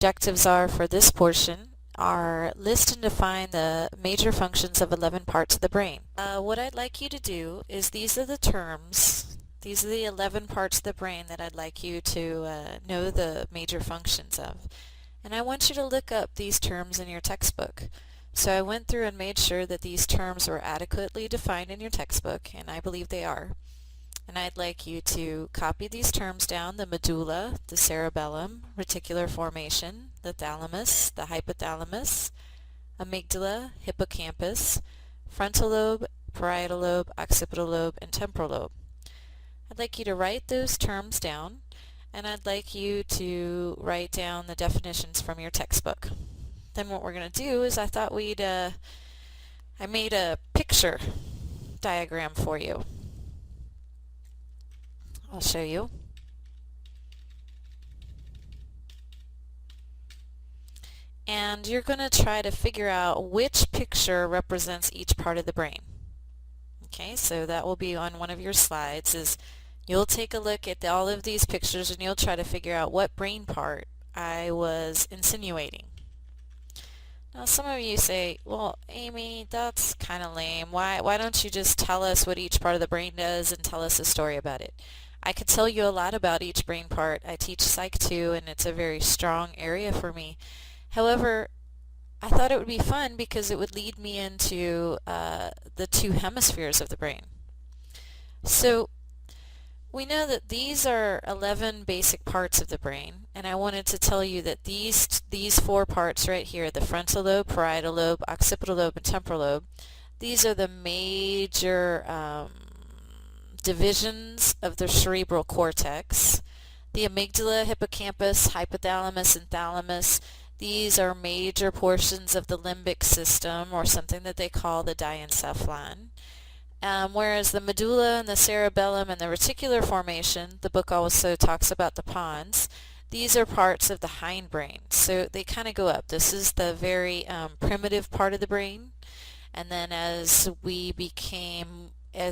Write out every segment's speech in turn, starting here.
objectives are for this portion are list and define the major functions of 11 parts of the brain. What I'd like you to do is these are the terms, these are the 11 parts of the brain that I'd like you to know the major functions of. And I want you to look up these terms in your textbook. So I went through and made sure that these terms were adequately defined in your textbook, and I believe they are. And I'd like you to copy these terms down: the medulla, the cerebellum, reticular formation, the thalamus, the hypothalamus, amygdala, hippocampus, frontal lobe, parietal lobe, occipital lobe, and temporal lobe. I'd like you to write those terms down, and I'd like you to write down the definitions from your textbook. Then what we're going to do is I made a picture diagram for you. I'll show you. And you're going to try to figure out which picture represents each part of the brain. Okay, so that will be on one of your slides. Is you'll take a look at all of these pictures and you'll try to figure out what brain part I was insinuating. Now some of you say, well, Amy, that's kind of lame. Why don't you just tell us what each part of the brain does and tell us a story about it? I could tell you a lot about each brain part. I teach Psych 2 and it's a very strong area for me. However, I thought it would be fun because it would lead me into the two hemispheres of the brain. So we know that these are 11 basic parts of the brain, and I wanted to tell you that these four parts right here, the frontal lobe, parietal lobe, occipital lobe, and temporal lobe, these are the major divisions of the cerebral cortex. The amygdala, hippocampus, hypothalamus, and thalamus, these are major portions of the limbic system, or something that they call the diencephalon. Whereas the medulla and the cerebellum and the reticular formation, the book also talks about the pons, these are parts of the hindbrain. So they kind of go up. This is the very primitive part of the brain. And then as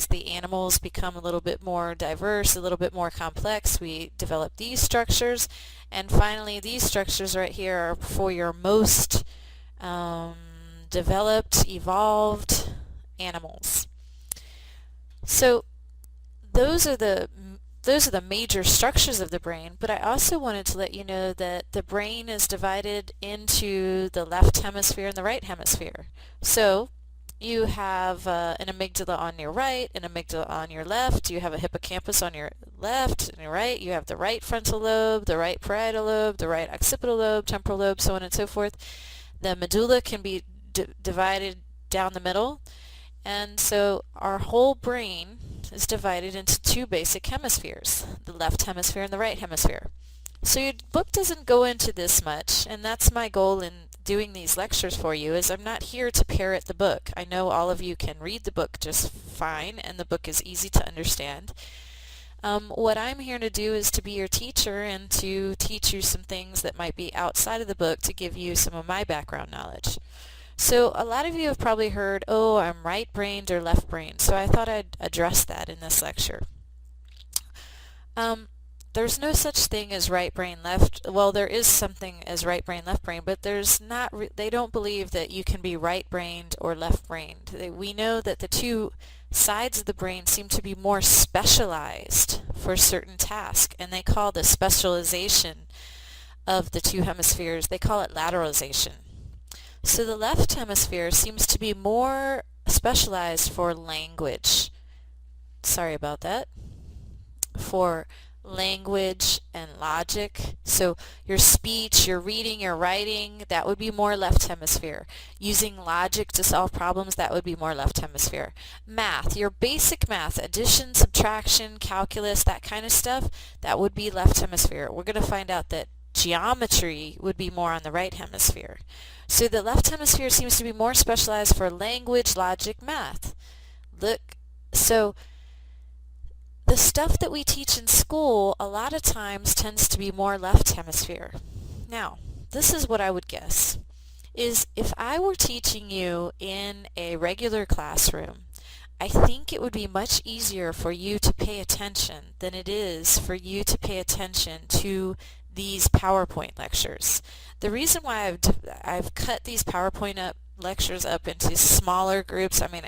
the animals become a little bit more diverse, a little bit more complex, we develop these structures. And finally, these structures right here are for your most developed, evolved animals. So those are the major structures of the brain, but I also wanted to let you know that the brain is divided into the left hemisphere and the right hemisphere. So you have an amygdala on your right, an amygdala on your left, you have a hippocampus on your left and your right, you have the right frontal lobe, the right parietal lobe, the right occipital lobe, temporal lobe, so on and so forth. The medulla can be divided down the middle. And so our whole brain is divided into two basic hemispheres, the left hemisphere and the right hemisphere. So your book doesn't go into this much, and that's my goal in doing these lectures for you, is I'm not here to parrot the book. I know all of you can read the book just fine, and the book is easy to understand. What I'm here to do is to be your teacher and to teach you some things that might be outside of the book to give you some of my background knowledge. So a lot of you have probably heard, oh, I'm right-brained or left-brained, so I thought I'd address that in this lecture. There's no such thing as right brain, left. Well, there is something as right brain, left brain, but there's not. They don't believe that you can be right-brained or left-brained. We know that the two sides of the brain seem to be more specialized for certain tasks, and they call the specialization of the two hemispheres, they call it lateralization. So the left hemisphere seems to be more specialized for language. Sorry about that. For language and logic. So your speech, your reading, your writing, that would be more left hemisphere. Using logic to solve problems, that would be more left hemisphere. Math, your basic math, addition, subtraction, calculus, that kind of stuff, that would be left hemisphere. We're going to find out that geometry would be more on the right hemisphere. So the left hemisphere seems to be more specialized for language, logic, math. Look, so the stuff that we teach in school a lot of times tends to be more left hemisphere. Now, this is what I would guess, is if I were teaching you in a regular classroom, I think it would be much easier for you to pay attention than it is for you to pay attention to these PowerPoint lectures. The reason why I've cut these PowerPoint lectures up into smaller groups, I mean,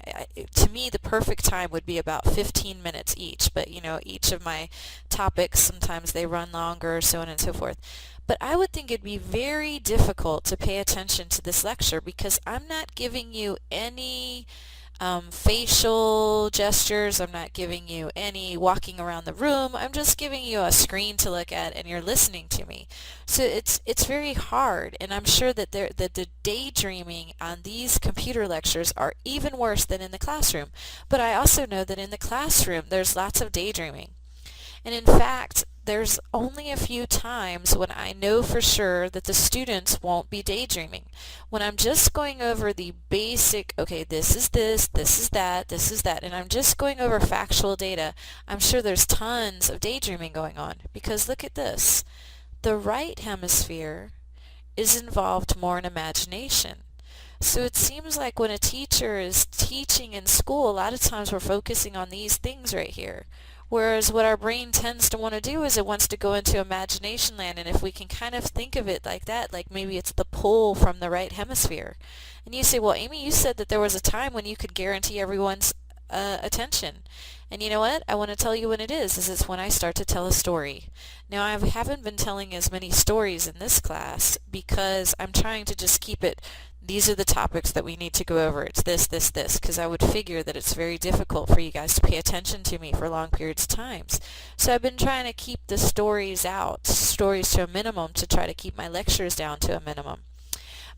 to me the perfect time would be about 15 minutes each, but each of my topics, sometimes they run longer, so on and so forth. But I would think it'd be very difficult to pay attention to this lecture because I'm not giving you any facial gestures. I'm not giving you any walking around the room. I'm just giving you a screen to look at, and you're listening to me. So it's very hard, and I'm sure that the daydreaming on these computer lectures are even worse than in the classroom. But I also know that in the classroom there's lots of daydreaming. And in fact, there's only a few times when I know for sure that the students won't be daydreaming. When I'm just going over the basic, okay, this is this is that, this is that, and I'm just going over factual data, I'm sure there's tons of daydreaming going on. Because look at this. The right hemisphere is involved more in imagination. So it seems like when a teacher is teaching in school, a lot of times we're focusing on these things right here. Whereas what our brain tends to want to do is it wants to go into imagination land, and if we can kind of think of it like that, like maybe it's the pull from the right hemisphere. And you say, well, Amy, you said that there was a time when you could guarantee everyone's attention. And you know what? I want to tell you when it is it's when I start to tell a story. Now, I haven't been telling as many stories in this class because I'm trying to just keep it, these are the topics that we need to go over. It's this, because I would figure that it's very difficult for you guys to pay attention to me for long periods of times. So I've been trying to keep the stories to a minimum, to try to keep my lectures down to a minimum.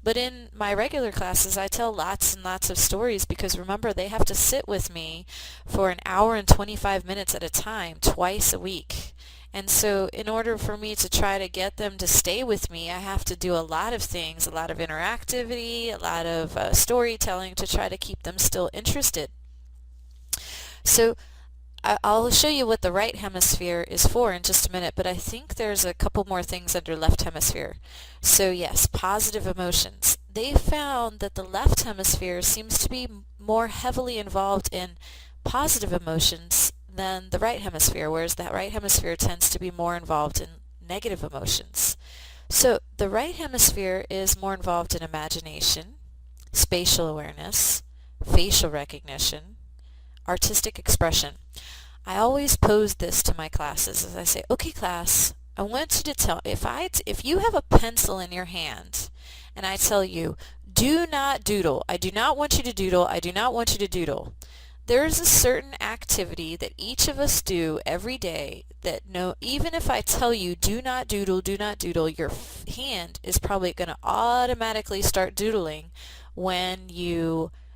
But in my regular classes, I tell lots and lots of stories because remember, they have to sit with me for an hour and 25 minutes at a time, twice a week. And so in order for me to try to get them to stay with me, I have to do a lot of things, a lot of interactivity, a lot of storytelling to try to keep them still interested. So I'll show you what the right hemisphere is for in just a minute, but I think there's a couple more things under left hemisphere. So yes, positive emotions. They found that the left hemisphere seems to be more heavily involved in positive emotions than the right hemisphere, whereas that right hemisphere tends to be more involved in negative emotions. So the right hemisphere is more involved in imagination, spatial awareness, facial recognition, artistic expression. I always pose this to my classes as I say, okay class, I want you to tell, if you have a pencil in your hand and I tell you, do not doodle, I do not want you to doodle, I do not want you to doodle. There is a certain activity that each of us do every day that even if I tell you do not doodle, your hand is probably going to automatically start doodling when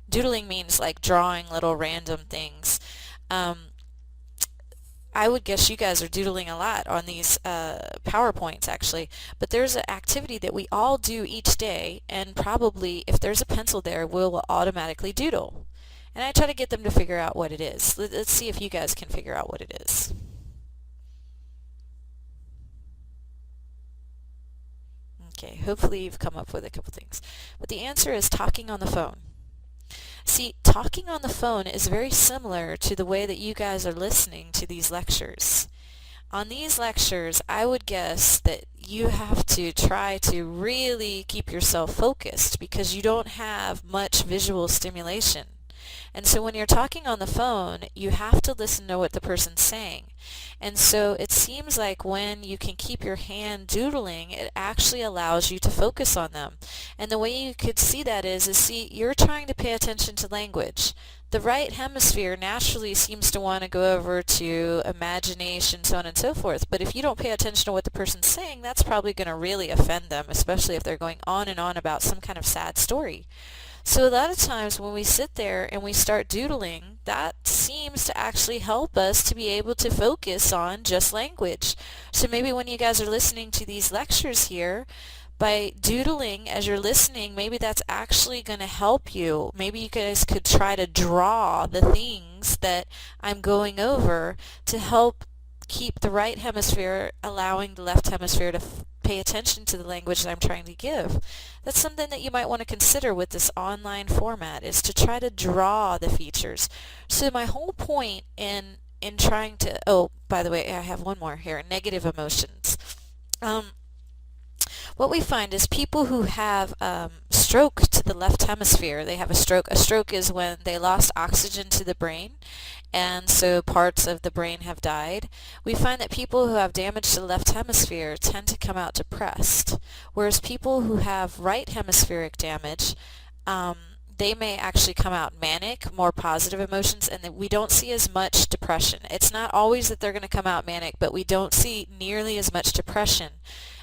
doodling means like drawing little random things. I would guess you guys are doodling a lot on these PowerPoints actually, but there's an activity that we all do each day, and probably if there's a pencil there, we'll automatically doodle. And I try to get them to figure out what it is. Let's see if you guys can figure out what it is. Okay, hopefully you've come up with a couple things. But the answer is talking on the phone. See, talking on the phone is very similar to the way that you guys are listening to these lectures. On these lectures, I would guess that you have to try to really keep yourself focused because you don't have much visual stimulation. And so when you're talking on the phone, you have to listen to what the person's saying. And so it seems like when you can keep your hand doodling, it actually allows you to focus on them. And the way you could see that is see, you're trying to pay attention to language. The right hemisphere naturally seems to want to go over to imagination, so on and so forth. But if you don't pay attention to what the person's saying, that's probably going to really offend them, especially if they're going on and on about some kind of sad story. So a lot of times when we sit there and we start doodling, that seems to actually help us to be able to focus on just language. So maybe when you guys are listening to these lectures here, by doodling as you're listening, maybe that's actually going to help you. Maybe you guys could try to draw the things that I'm going over to help keep the right hemisphere allowing the left hemisphere to pay attention to the language that I'm trying to give. That's something that you might want to consider with this online format, is to try to draw the features. So my whole point in trying to, oh, by the way, I have one more here, negative emotions. what we find is people who have stroke to the left hemisphere, they have a stroke. A stroke is when they lost oxygen to the brain, and so parts of the brain have died. We find that people who have damage to the left hemisphere tend to come out depressed, whereas people who have right hemispheric damage, they may actually come out manic, more positive emotions, and that we don't see as much depression. It's not always that they're going to come out manic, but we don't see nearly as much depression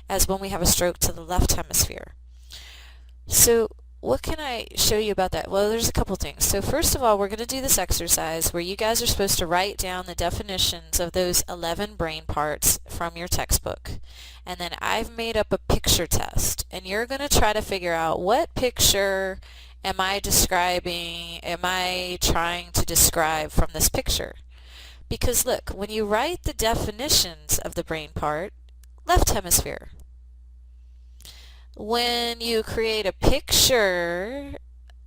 as when we have a stroke to the left hemisphere. So what can I show you about that? Well, there's a couple things. So first of all, we're going to do this exercise where you guys are supposed to write down the definitions of those 11 brain parts from your textbook. And then I've made up a picture test, and you're going to try to figure out what picture am I trying to describe from this picture. Because look, when you write the definitions of the brain part, left hemisphere. When you create a picture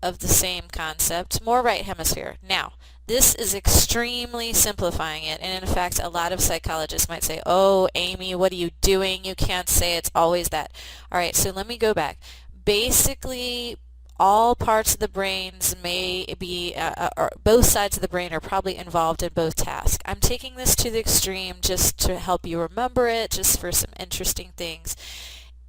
of the same concept, more right hemisphere. Now, this is extremely simplifying it, and in fact, a lot of psychologists might say, oh, Amy, what are you doing? You can't say it's always that. All right, so let me go back. Basically, all parts of the brains may be, or both sides of the brain are probably involved in both tasks. I'm taking this to the extreme just to help you remember it, just for some interesting things.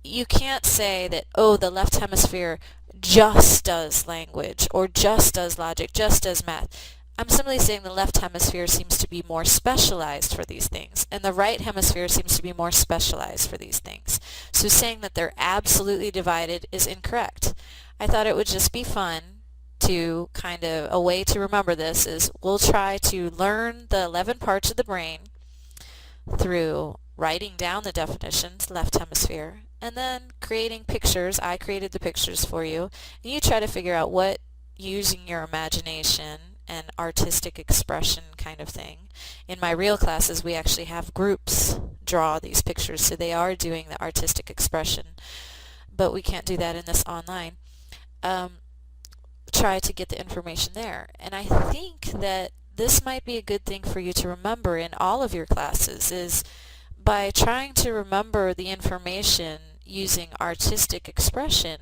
You can't say that, oh, the left hemisphere just does language, or just does logic, just does math. I'm simply saying the left hemisphere seems to be more specialized for these things, and the right hemisphere seems to be more specialized for these things. So saying that they're absolutely divided is incorrect. I thought it would just be fun to kind of, a way to remember this is we'll try to learn the 11 parts of the brain through writing down the definitions, left hemisphere, and then creating pictures. I created the pictures for you, and you try to figure out what, using your imagination and artistic expression kind of thing. In my real classes, we actually have groups draw these pictures, so they are doing the artistic expression, but we can't do that in this online. Try to get the information there. And I think that this might be a good thing for you to remember in all of your classes, is by trying to remember the information using artistic expression,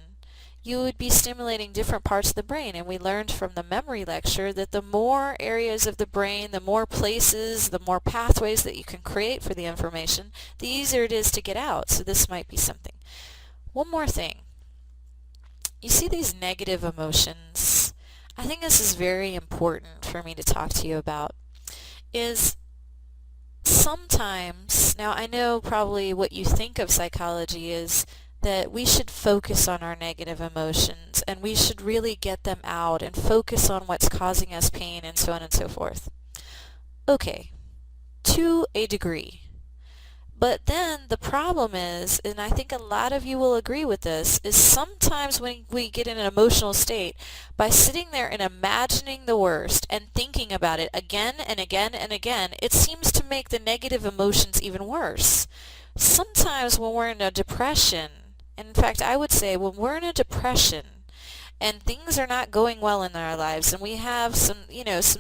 you would be stimulating different parts of the brain. And we learned from the memory lecture that the more areas of the brain, the more places, the more pathways that you can create for the information, the easier it is to get out. So this might be something. One more thing. You see these negative emotions? I think this is very important for me to talk to you about. Is sometimes, now I know probably what you think of psychology is that we should focus on our negative emotions and we should really get them out and focus on what's causing us pain and so on and so forth. Okay, to a degree. But then the problem is, and I think a lot of you will agree with this, is sometimes when we get in an emotional state, by sitting there and imagining the worst and thinking about it again and again and again, it seems to make the negative emotions even worse. Sometimes when we're in a depression, and in fact I would say when we're in a depression and things are not going well in our lives and we have some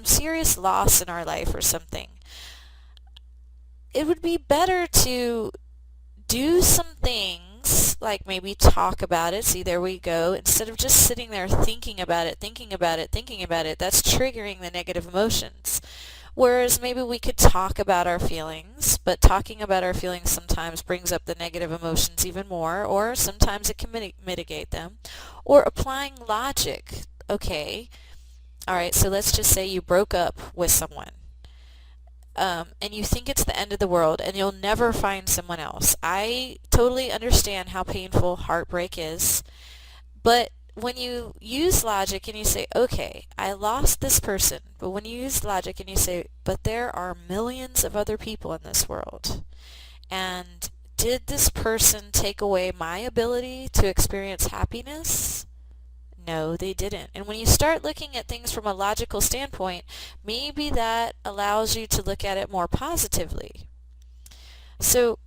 serious loss in our life or something, it would be better to do some things, like maybe talk about it. See, there we go. Instead of just sitting there thinking about it, that's triggering the negative emotions. Whereas maybe we could talk about our feelings, but talking about our feelings sometimes brings up the negative emotions even more, or sometimes it can mitigate them. Or applying logic. Okay, all right, so let's just say you broke up with someone. And you think it's the end of the world and you'll never find someone else. I totally understand how painful heartbreak is, but when you use logic and you say, okay, I lost this person, but when you use logic and you say, but there are millions of other people in this world, and did this person take away my ability to experience happiness? No, they didn't. And when you start looking at things from a logical standpoint, maybe that allows you to look at it more positively. So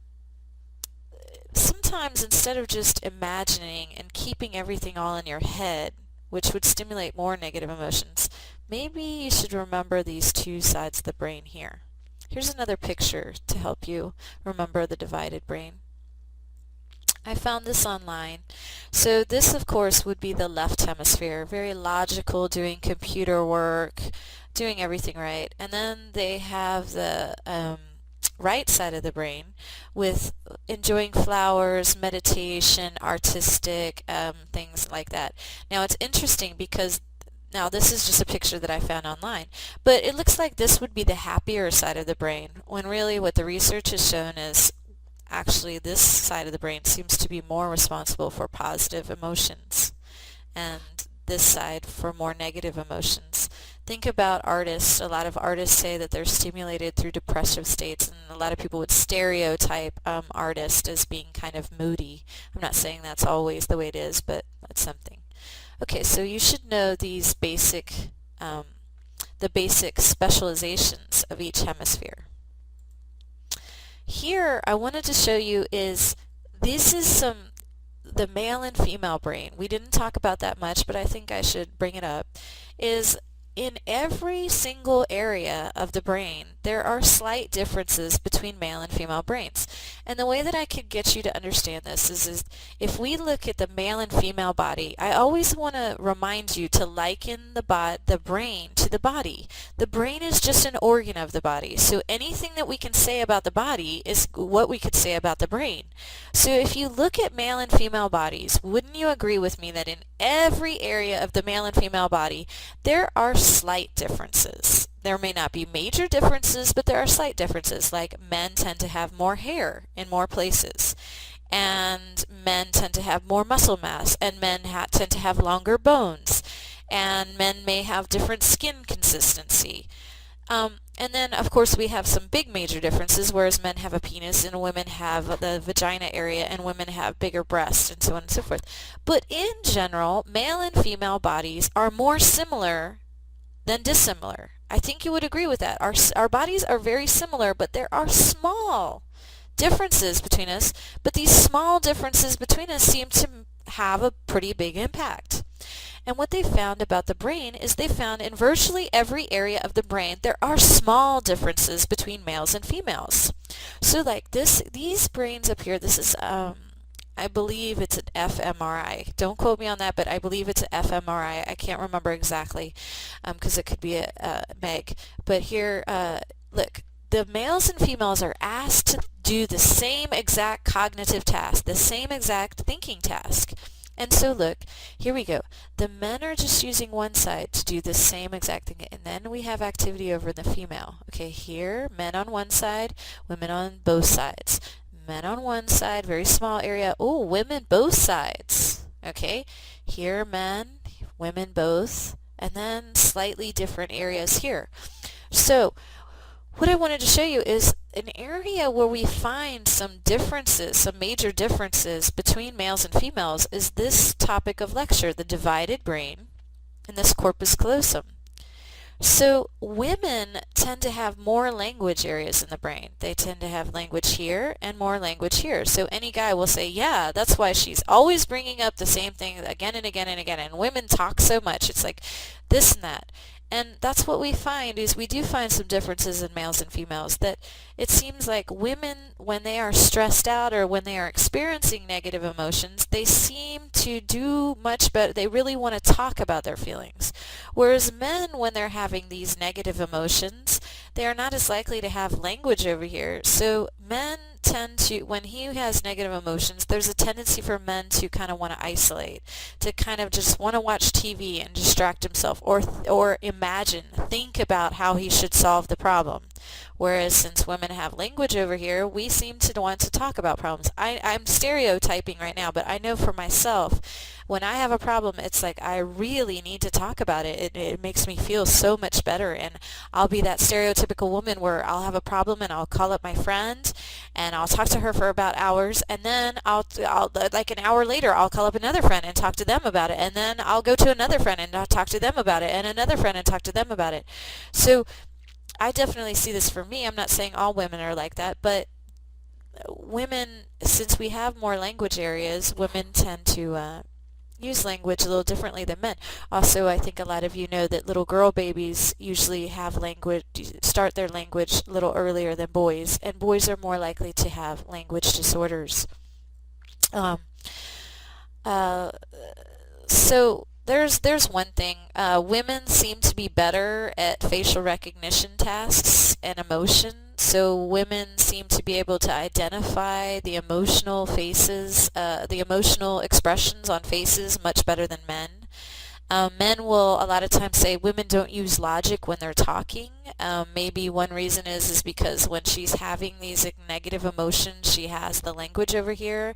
sometimes instead of just imagining and keeping everything all in your head, which would stimulate more negative emotions, maybe you should remember these two sides of the brain here. Here's another picture to help you remember the divided brain. I found this online. So this, of course, would be the left hemisphere, very logical, doing computer work, doing everything right. And then they have the right side of the brain with enjoying flowers, meditation, artistic, things like that. Now it's interesting because now this is just a picture that I found online, but it looks like this would be the happier side of the brain, when really what the research has shown is actually this side of the brain seems to be more responsible for positive emotions and this side for more negative emotions. Think about artists. A lot of artists say that they're stimulated through depressive states, and a lot of people would stereotype artists as being kind of moody. I'm not saying that's always the way it is, but that's something. Okay, so you should know these the basic specializations of each hemisphere. Here, I wanted to show you this is the male and female brain. We didn't talk about that much, but I think I should bring it up. Is in every single area of the brain, there are slight differences between male and female brains. And the way that I could get you to understand this is if we look at the male and female body, I always want to remind you to liken the brain to the body. The brain is just an organ of the body. So anything that we can say about the body is what we could say about the brain. So if you look at male and female bodies, wouldn't you agree with me that in every area of the male and female body, there are slight differences? There may not be major differences, but there are slight differences, like men tend to have more hair in more places, and men tend to have more muscle mass, and men tend to have longer bones, and men may have different skin consistency. And then, of course, we have some big major differences, whereas men have a penis and women have the vagina area and women have bigger breasts and so on and so forth. But in general, male and female bodies are more similar than dissimilar. I think you would agree with that. Our bodies are very similar, but there are small differences between us, but these small differences between us seem to have a pretty big impact. And what they found about the brain is they found in virtually every area of the brain there are small differences between males and females. So like these brains up here, this is I believe it's an fMRI. Don't quote me on that, but I believe it's an fMRI. I can't remember exactly because it could be a Meg. But here, look, the males and females are asked to do the same exact cognitive task, the same exact thinking task. And so look, here we go. The men are just using one side to do the same exact thing, and then we have activity over the female. Okay, here, men on one side, women on both sides. Men on one side, very small area. Oh, women both sides. Okay, here men, women both, and then slightly different areas here. So what I wanted to show you is an area where we find some differences, some major differences between males and females is this topic of lecture, the divided brain and this corpus callosum. So women tend to have more language areas in the brain. They tend to have language here and more language here. So any guy will say, yeah, that's why she's always bringing up the same thing again and again and again. And women talk so much. It's like this and that. And that's what we find is we do find some differences in males and females, that it seems like women, when they are stressed out or when they are experiencing negative emotions, they seem to do much better. They really want to talk about their feelings. Whereas men, when they're having these negative emotions, they are not as likely to have language over here. So men tend to, when he has negative emotions, there's a tendency for men to kind of want to isolate, to kind of just want to watch TV and distract himself, or imagine, think about how he should solve the problem. Whereas since women have language over here, we seem to want to talk about problems. I'm stereotyping right now, but I know for myself, when I have a problem, it's like I really need to talk about it. It makes me feel so much better, and I'll be that stereotypical woman where I'll have a problem and I'll call up my friend and I'll talk to her for about hours, and then I'll like an hour later I'll call up another friend and talk to them about it, and then I'll go to another friend and I'll talk to them about it, and another friend and talk to them about it. So I definitely see this for me. I'm not saying all women are like that, but women, since we have more language areas, women tend to use language a little differently than men. Also, I think a lot of you know that little girl babies usually have language, start their language a little earlier than boys, and boys are more likely to have language disorders. Um, uh, so there's one thing. Women seem to be better at facial recognition tasks and emotion. So women seem to be able to identify the emotional faces, the emotional expressions on faces much better than men. Men will a lot of times say women don't use logic when they're talking. Maybe one reason is because when she's having these negative emotions, she has the language over here,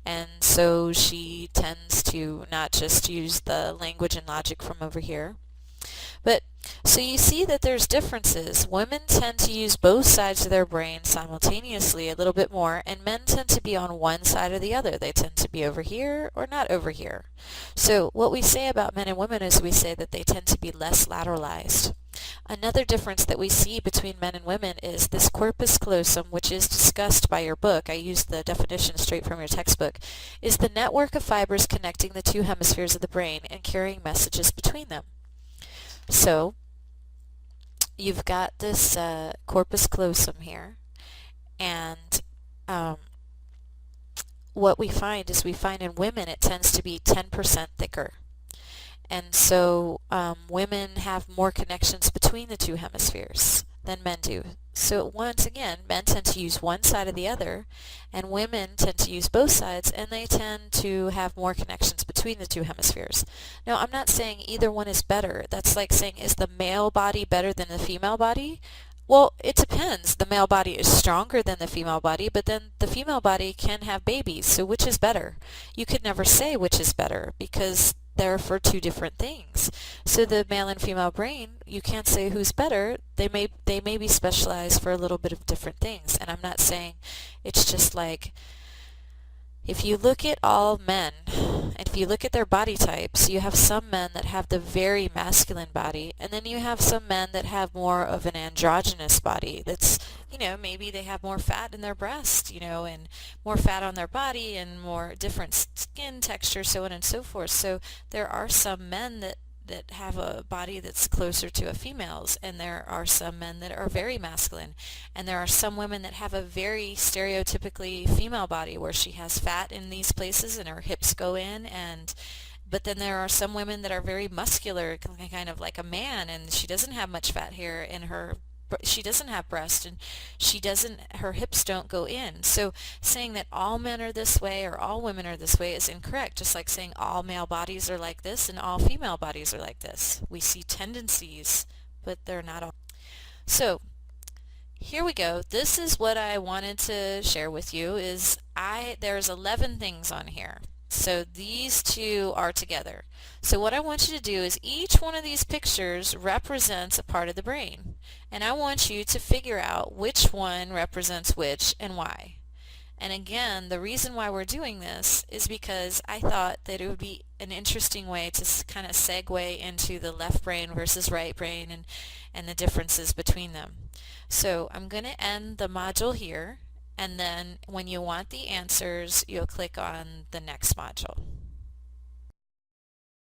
and so she tends to not just use the language and logic from over here. But so you see that there's differences. Women tend to use both sides of their brain simultaneously a little bit more, and men tend to be on one side or the other. They tend to be over here or not over here. So what we say about men and women is we say that they tend to be less lateralized. Another difference that we see between men and women is this corpus callosum, which is discussed by your book. I used the definition straight from your textbook, is the network of fibers connecting the two hemispheres of the brain and carrying messages between them. So you've got this corpus callosum here, and what we find is in women it tends to be 10% thicker. And so women have more connections between the two hemispheres than men do. So once again, men tend to use one side or the other, and women tend to use both sides, and they tend to have more connections between the two hemispheres. Now, I'm not saying either one is better. That's like saying, is the male body better than the female body? Well, it depends. The male body is stronger than the female body, but then the female body can have babies, so which is better? You could never say which is better because they're for two different things. So the male and female brain, you can't say who's better. They may be specialized for a little bit of different things. And I'm not saying it's just like if you look at all men, and if you look at their body types, you have some men that have the very masculine body, and then you have some men that have more of an androgynous body. That's, maybe they have more fat in their breast, and more fat on their body and more different skin texture, so on and so forth. So there are some men that have a body that's closer to a female's, and there are some men that are very masculine, and there are some women that have a very stereotypically female body where she has fat in these places and her hips go in, but then there are some women that are very muscular, kind of like a man, and she doesn't have much fat here in her, she doesn't have breast, and her hips don't go in. So saying that all men are this way or all women are this way is incorrect, just like saying all male bodies are like this and all female bodies are like this. We see tendencies, but they're not all. So here we go. This is what I wanted to share with you is there's 11 things on here. So these two are together. So what I want you to do is each one of these pictures represents a part of the brain. And I want you to figure out which one represents which and why. And again, the reason why we're doing this is because I thought that it would be an interesting way to kind of segue into the left brain versus right brain and the differences between them. So I'm going to end the module here, and then when you want the answers, you'll click on the next module.